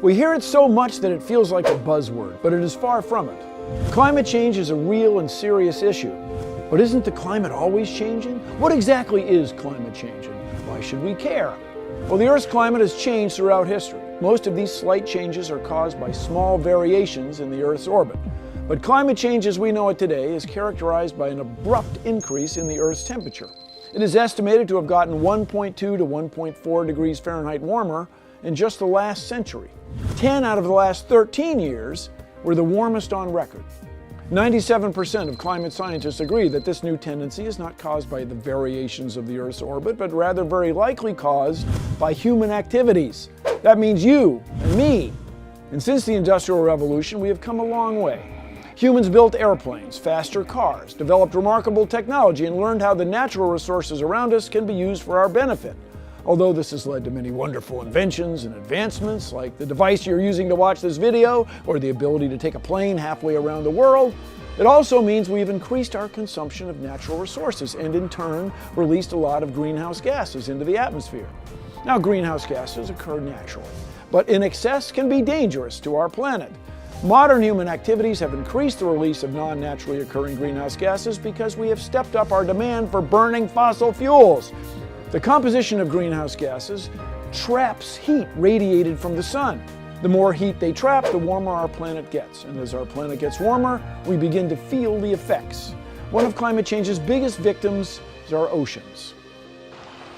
We hear it so much that it feels like a buzzword, but it is far from it. Climate change is a real and serious issue. But isn't the climate always changing? What exactly is climate change, and why should we care? Well, the Earth's climate has changed throughout history. Most of these slight changes are caused by small variations in the Earth's orbit. But climate change as we know it today is characterized by an abrupt increase in the Earth's temperature. It is estimated to have gotten 1.2 to 1.4 degrees Fahrenheit warmer in just the last century. 10 out of the last 13 years were the warmest on record. 97% of climate scientists agree that this new tendency is not caused by the variations of the Earth's orbit, but rather very likely caused by human activities. That means you and me. And since the Industrial Revolution, we have come a long way. Humans built airplanes, faster cars, developed remarkable technology, and learned how the natural resources around us can be used for our benefit. Although this has led to many wonderful inventions and advancements, like the device you're using to watch this video, or the ability to take a plane halfway around the world, it also means we've increased our consumption of natural resources and in turn released a lot of greenhouse gases into the atmosphere. Now, greenhouse gases occur naturally, but in excess can be dangerous to our planet. Modern human activities have increased the release of non-naturally occurring greenhouse gases because we have stepped up our demand for burning fossil fuels. The composition of greenhouse gases traps heat radiated from the sun. The more heat they trap, the warmer our planet gets. And as our planet gets warmer, we begin to feel the effects. One of climate change's biggest victims is our oceans.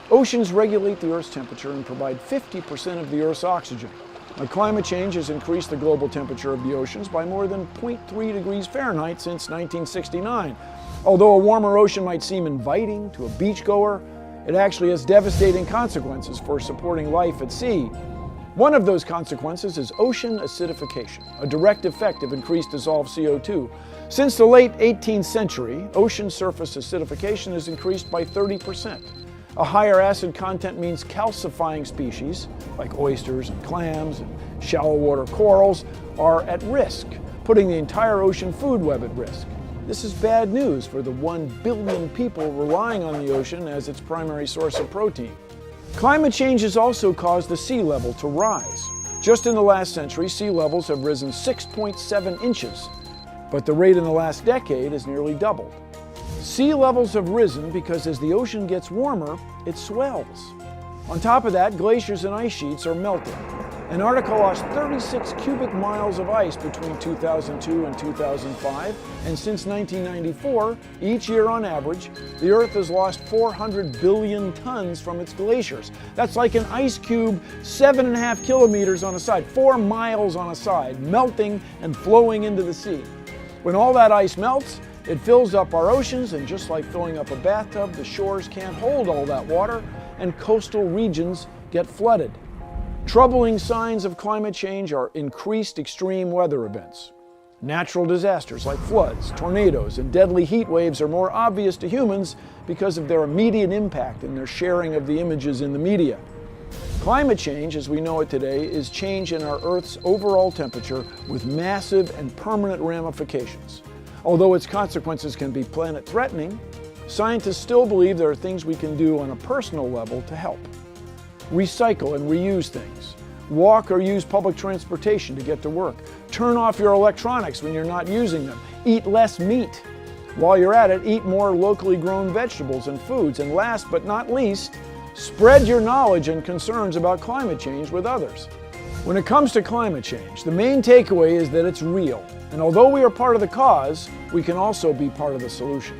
Oceans regulate the Earth's temperature and provide 50% of the Earth's oxygen. Now, climate change has increased the global temperature of the oceans by more than 0.3 degrees Fahrenheit since 1969. Although a warmer ocean might seem inviting to a beachgoer, it actually has devastating consequences for supporting life at sea. One of those consequences is ocean acidification, a direct effect of increased dissolved CO2. Since the late 18th century, ocean surface acidification has increased by 30%. A higher acid content means calcifying species, like oysters and clams and shallow water corals, are at risk, putting the entire ocean food web at risk. This is bad news for the 1 billion people relying on the ocean as its primary source of protein. Climate change has also caused the sea level to rise. Just in the last century, sea levels have risen 6.7 inches, but the rate in the last decade has nearly doubled. Sea levels have risen because as the ocean gets warmer, it swells. On top of that, glaciers and ice sheets are melting. Antarctica lost 36 cubic miles of ice between 2002 and 2005, and since 1994, each year on average, the Earth has lost 400 billion tons from its glaciers. That's like an ice cube 7.5 kilometers on a side, 4 miles on a side, melting and flowing into the sea. When all that ice melts, it fills up our oceans, and just like filling up a bathtub, the shores can't hold all that water, and coastal regions get flooded. Troubling signs of climate change are increased extreme weather events. Natural disasters like floods, tornadoes, and deadly heat waves are more obvious to humans because of their immediate impact and their sharing of the images in the media. Climate change, as we know it today, is change in our Earth's overall temperature with massive and permanent ramifications. Although its consequences can be planet-threatening, scientists still believe there are things we can do on a personal level to help. Recycle and reuse things. Walk or use public transportation to get to work. Turn off your electronics when you're not using them. Eat less meat. While you're at it, eat more locally grown vegetables and foods. And last but not least, spread your knowledge and concerns about climate change with others. When it comes to climate change, the main takeaway is that it's real. And although we are part of the cause, we can also be part of the solution.